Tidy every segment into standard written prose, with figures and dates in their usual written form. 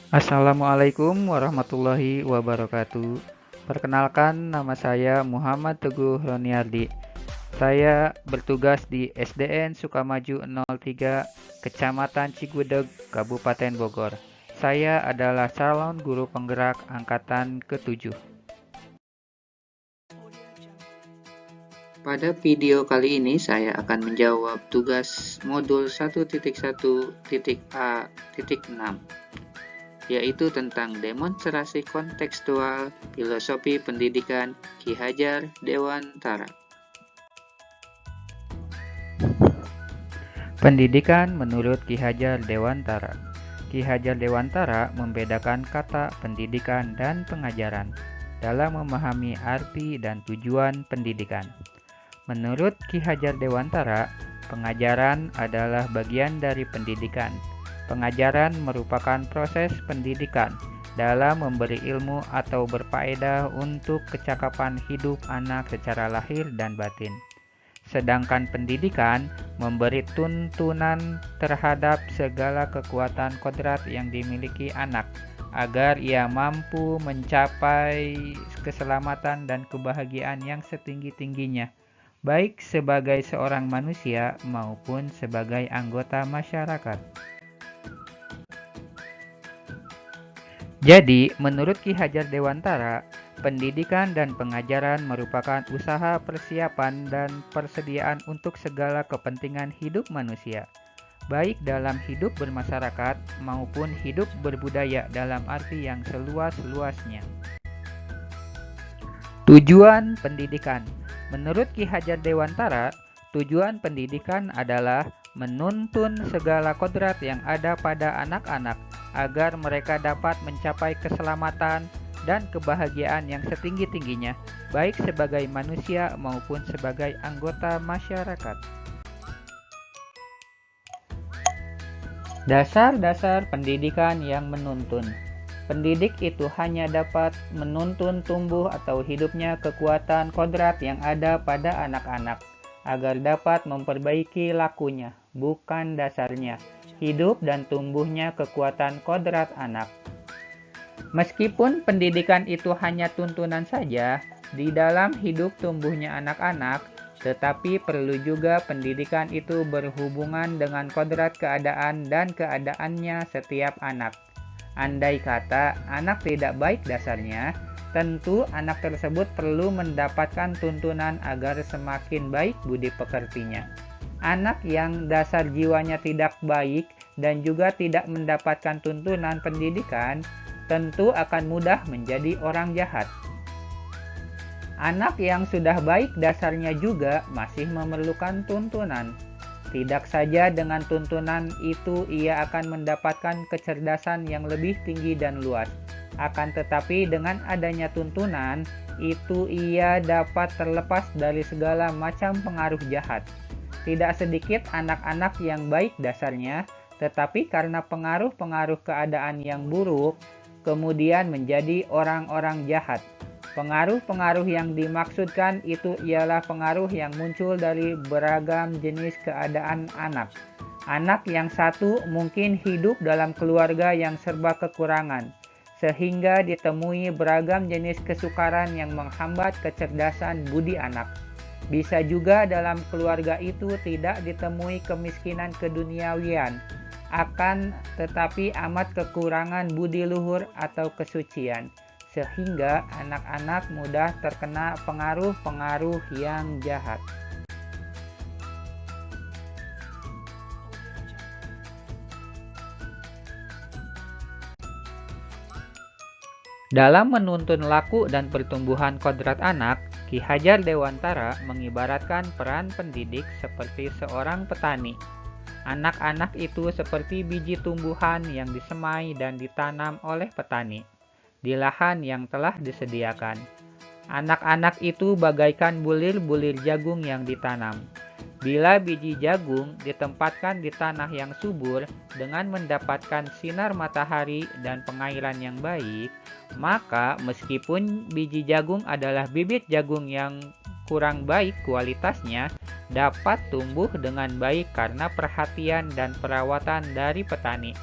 Assalamualaikum warahmatullahi wabarakatuh. Perkenalkan, nama saya Muhammad Teguh Roniardi. Saya bertugas di SDN Sukamaju 03, Kecamatan Cigudeg, Kabupaten Bogor. Saya adalah calon guru penggerak angkatan ke-7. Pada video kali ini saya akan menjawab tugas modul 1.1.A.6, yaitu tentang demonstrasi kontekstual filosofi pendidikan Ki Hajar Dewantara. Pendidikan menurut Ki Hajar Dewantara. Ki Hajar Dewantara membedakan kata pendidikan dan pengajaran dalam memahami arti dan tujuan pendidikan. Menurut Ki Hajar Dewantara, pengajaran adalah bagian dari pendidikan. Pengajaran merupakan proses pendidikan dalam memberi ilmu atau berfaedah untuk kecakapan hidup anak secara lahir dan batin. Sedangkan pendidikan memberi tuntunan terhadap segala kekuatan kodrat yang dimiliki anak agar ia mampu mencapai keselamatan dan kebahagiaan yang setinggi-tingginya, baik sebagai seorang manusia maupun sebagai anggota masyarakat. Jadi, menurut Ki Hajar Dewantara, pendidikan dan pengajaran merupakan usaha persiapan dan persediaan untuk segala kepentingan hidup manusia, baik dalam hidup bermasyarakat maupun hidup berbudaya dalam arti yang seluas-luasnya. Tujuan pendidikan. Menurut Ki Hajar Dewantara, tujuan pendidikan adalah menuntun segala kodrat yang ada pada anak-anak agar mereka dapat mencapai keselamatan dan kebahagiaan yang setinggi-tingginya, baik sebagai manusia maupun sebagai anggota masyarakat. Dasar-dasar pendidikan yang menuntun. Pendidik itu hanya dapat menuntun tumbuh atau hidupnya kekuatan kodrat yang ada pada anak-anak, agar dapat memperbaiki lakunya, bukan dasarnya, hidup dan tumbuhnya kekuatan kodrat anak. Meskipun pendidikan itu hanya tuntunan saja di dalam hidup tumbuhnya anak-anak, tetapi perlu juga pendidikan itu berhubungan dengan kodrat keadaan dan keadaannya setiap anak. Andai kata anak tidak baik dasarnya, tentu anak tersebut perlu mendapatkan tuntunan agar semakin baik budi pekertinya. Anak yang dasar jiwanya tidak baik dan juga tidak mendapatkan tuntunan pendidikan, tentu akan mudah menjadi orang jahat. Anak yang sudah baik dasarnya juga masih memerlukan tuntunan. Tidak saja dengan tuntunan itu ia akan mendapatkan kecerdasan yang lebih tinggi dan luas. Akan tetapi dengan adanya tuntunan, itu ia dapat terlepas dari segala macam pengaruh jahat. Tidak sedikit anak-anak yang baik dasarnya, tetapi karena pengaruh-pengaruh keadaan yang buruk, kemudian menjadi orang-orang jahat. Pengaruh-pengaruh yang dimaksudkan itu ialah pengaruh yang muncul dari beragam jenis keadaan anak. Anak yang satu mungkin hidup dalam keluarga yang serba kekurangan, sehingga ditemui beragam jenis kesukaran yang menghambat kecerdasan budi anak. Bisa juga dalam keluarga itu tidak ditemui kemiskinan keduniawian, akan tetapi amat kekurangan budi luhur atau kesucian, sehingga anak-anak mudah terkena pengaruh-pengaruh yang jahat. Dalam menuntun laku dan pertumbuhan kodrat anak, Ki Hajar Dewantara mengibaratkan peran pendidik seperti seorang petani. Anak-anak itu seperti biji tumbuhan yang disemai dan ditanam oleh petani di lahan yang telah disediakan. Anak-anak itu bagaikan bulir-bulir jagung yang ditanam. Bila biji jagung ditempatkan di tanah yang subur dengan mendapatkan sinar matahari dan pengairan yang baik, maka meskipun biji jagung adalah bibit jagung yang kurang baik kualitasnya, dapat tumbuh dengan baik karena perhatian dan perawatan dari petani.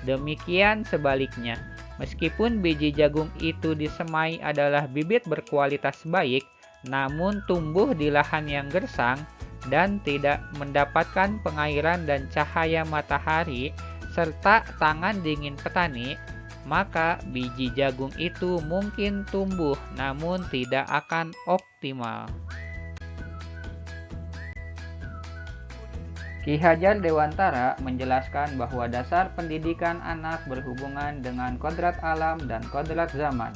Demikian sebaliknya, meskipun biji jagung itu disemai adalah bibit berkualitas baik, namun tumbuh di lahan yang gersang dan tidak mendapatkan pengairan dan cahaya matahari serta tangan dingin petani, maka biji jagung itu mungkin tumbuh namun tidak akan optimal. Ki Hajar Dewantara menjelaskan bahwa dasar pendidikan anak berhubungan dengan kodrat alam dan kodrat zaman.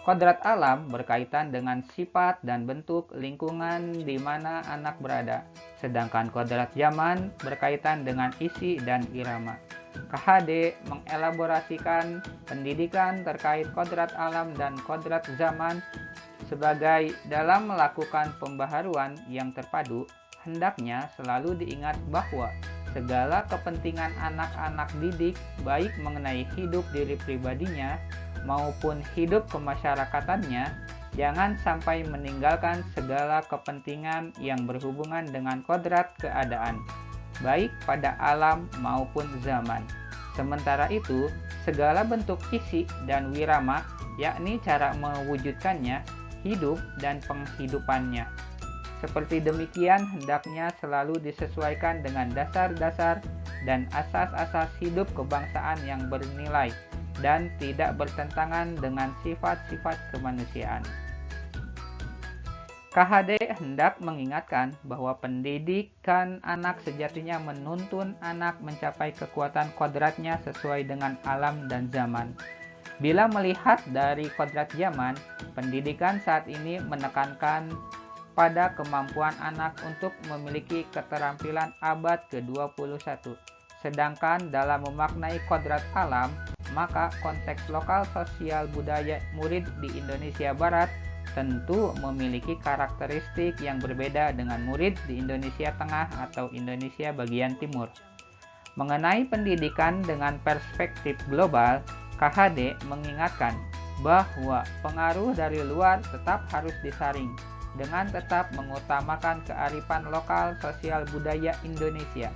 Kodrat alam berkaitan dengan sifat dan bentuk lingkungan di mana anak berada, sedangkan kodrat zaman berkaitan dengan isi dan irama. KHD mengelaborasikan pendidikan terkait kodrat alam dan kodrat zaman sebagai dalam melakukan pembaharuan yang terpadu, hendaknya selalu diingat bahwa segala kepentingan anak-anak didik, baik mengenai hidup diri pribadinya maupun hidup kemasyarakatannya, jangan sampai meninggalkan segala kepentingan yang berhubungan dengan kodrat keadaan, baik pada alam maupun zaman. Sementara itu, segala bentuk isi dan wirama, yakni cara mewujudkannya, hidup dan penghidupannya. Seperti demikian hendaknya selalu disesuaikan dengan dasar-dasar dan asas-asas hidup kebangsaan yang bernilai dan tidak bertentangan dengan sifat-sifat kemanusiaan. KHD hendak mengingatkan bahwa pendidikan anak sejatinya menuntun anak mencapai kekuatan kodratnya sesuai dengan alam dan zaman. Bila melihat dari kodrat zaman, pendidikan saat ini menekankan pada kemampuan anak untuk memiliki keterampilan abad ke-21. Sedangkan dalam memaknai kodrat alam, maka konteks lokal sosial budaya murid di Indonesia Barat tentu memiliki karakteristik yang berbeda dengan murid di Indonesia Tengah atau Indonesia bagian timur. Mengenai pendidikan dengan perspektif global, KHD mengingatkan bahwa pengaruh dari luar tetap harus disaring dengan tetap mengutamakan kearifan lokal sosial budaya Indonesia.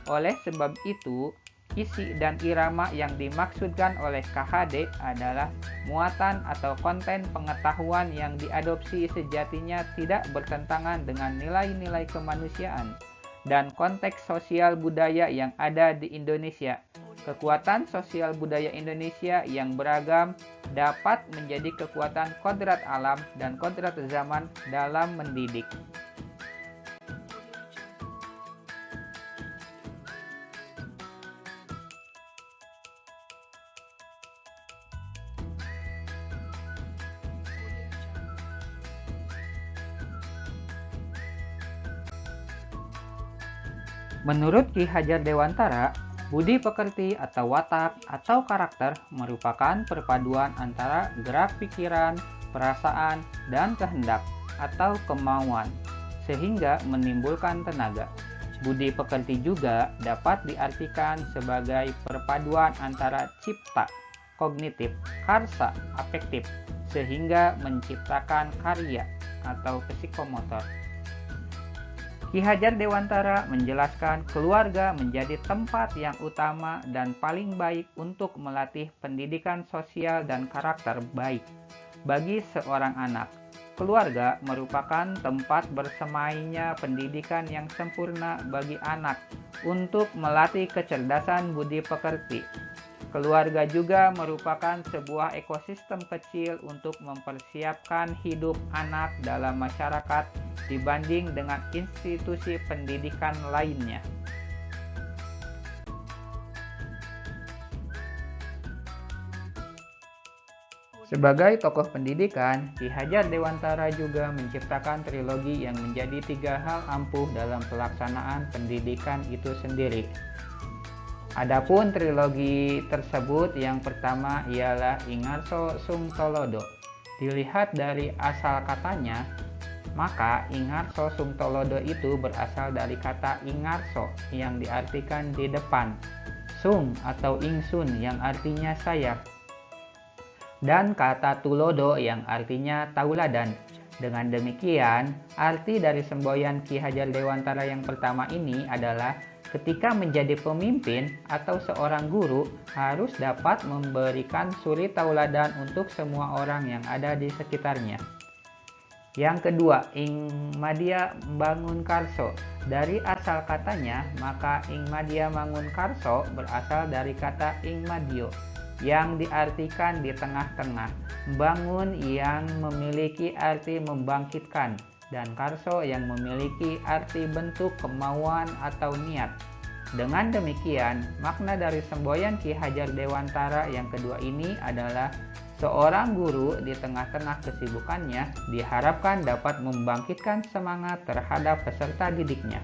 Oleh sebab itu, isi dan irama yang dimaksudkan oleh KHD adalah muatan atau konten pengetahuan yang diadopsi sejatinya tidak bertentangan dengan nilai-nilai kemanusiaan dan konteks sosial budaya yang ada di Indonesia. Kekuatan sosial budaya Indonesia yang beragam dapat menjadi kekuatan kodrat alam dan kodrat zaman dalam mendidik. Menurut Ki Hajar Dewantara, budi pekerti atau watak atau karakter merupakan perpaduan antara gerak pikiran, perasaan, dan kehendak atau kemauan, sehingga menimbulkan tenaga. Budi pekerti juga dapat diartikan sebagai perpaduan antara cipta, kognitif, karsa, afektif, sehingga menciptakan karya atau psikomotor. Ki Hajar Dewantara menjelaskan keluarga menjadi tempat yang utama dan paling baik untuk melatih pendidikan sosial dan karakter baik bagi seorang anak. Keluarga merupakan tempat bersemainya pendidikan yang sempurna bagi anak untuk melatih kecerdasan budi pekerti. Keluarga juga merupakan sebuah ekosistem kecil untuk mempersiapkan hidup anak dalam masyarakat dibanding dengan institusi pendidikan lainnya. Sebagai tokoh pendidikan, Ki Hajar Dewantara juga menciptakan trilogi yang menjadi 3 hal ampuh dalam pelaksanaan pendidikan itu sendiri. Adapun trilogi tersebut, yang pertama ialah Ingarso Sumtolodo. Dilihat dari asal katanya, maka Ingarso Sumtolodo itu berasal dari kata Ingarso yang diartikan di depan, Sum atau Ingsun yang artinya sayap, dan kata Tulodo yang artinya tauladan. Dengan demikian, arti dari semboyan Ki Hajar Dewantara yang pertama ini adalah Ketika menjadi pemimpin atau seorang guru harus dapat memberikan suri tauladan untuk semua orang yang ada di sekitarnya. Yang kedua, ing madya bangun karso. Dari asal katanya, maka ing madya bangun karso berasal dari kata ing madyo yang diartikan di tengah-tengah. Bangun yang memiliki arti membangkitkan, dan karso yang memiliki arti bentuk kemauan atau niat. Dengan demikian, makna dari semboyan Ki Hajar Dewantara yang kedua ini adalah seorang guru di tengah-tengah kesibukannya diharapkan dapat membangkitkan semangat terhadap peserta didiknya.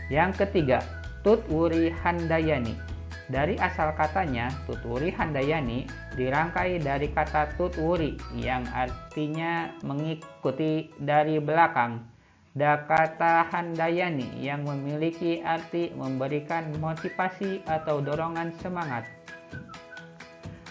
Yang ketiga, Tutwuri Handayani. Dari asal katanya, Tutwuri Handayani dirangkai dari kata tutwuri yang artinya mengikuti dari belakang. Da kata Handayani yang memiliki arti memberikan motivasi atau dorongan semangat.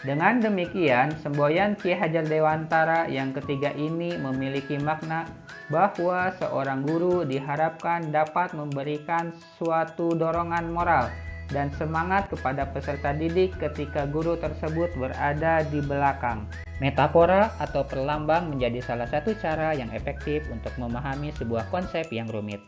Dengan demikian, semboyan Ki Hajar Dewantara yang ketiga ini memiliki makna bahwa seorang guru diharapkan dapat memberikan suatu dorongan moral dan semangat kepada peserta didik ketika guru tersebut berada di belakang. Metafora atau perlambang menjadi salah satu cara yang efektif untuk memahami sebuah konsep yang rumit.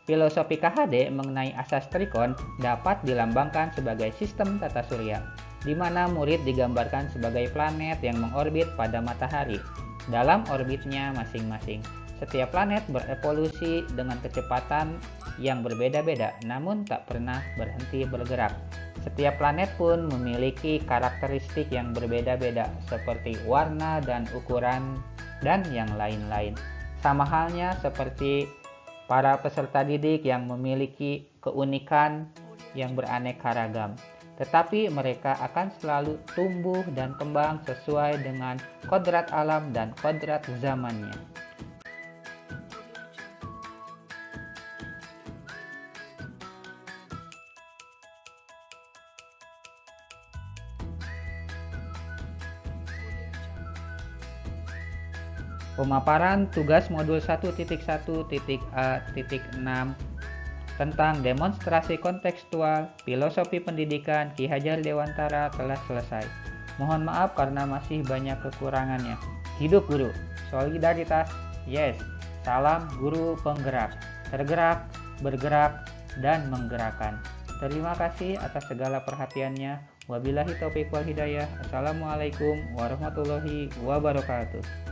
Filosofi KHD mengenai asas trikon dapat dilambangkan sebagai sistem tata surya, di mana murid digambarkan sebagai planet yang mengorbit pada matahari dalam orbitnya masing-masing. Setiap planet berevolusi dengan kecepatan yang berbeda-beda, namun tak pernah berhenti bergerak. Setiap planet pun memiliki karakteristik yang berbeda-beda, seperti warna dan ukuran, dan yang lain-lain. Sama halnya seperti para peserta didik yang memiliki keunikan yang beraneka ragam. Tetapi mereka akan selalu tumbuh dan kembang sesuai dengan kodrat alam dan kodrat zamannya. Pemaparan tugas modul 1.1.A.6 tentang demonstrasi kontekstual filosofi pendidikan Ki Hajar Dewantara telah selesai. Mohon maaf karena masih banyak kekurangannya. Hidup guru, solidaritas, yes. Salam guru penggerak, tergerak, bergerak, dan menggerakkan. Terima kasih atas segala perhatiannya. Wabillahi taufiq wal hidayah. Assalamualaikum warahmatullahi wabarakatuh.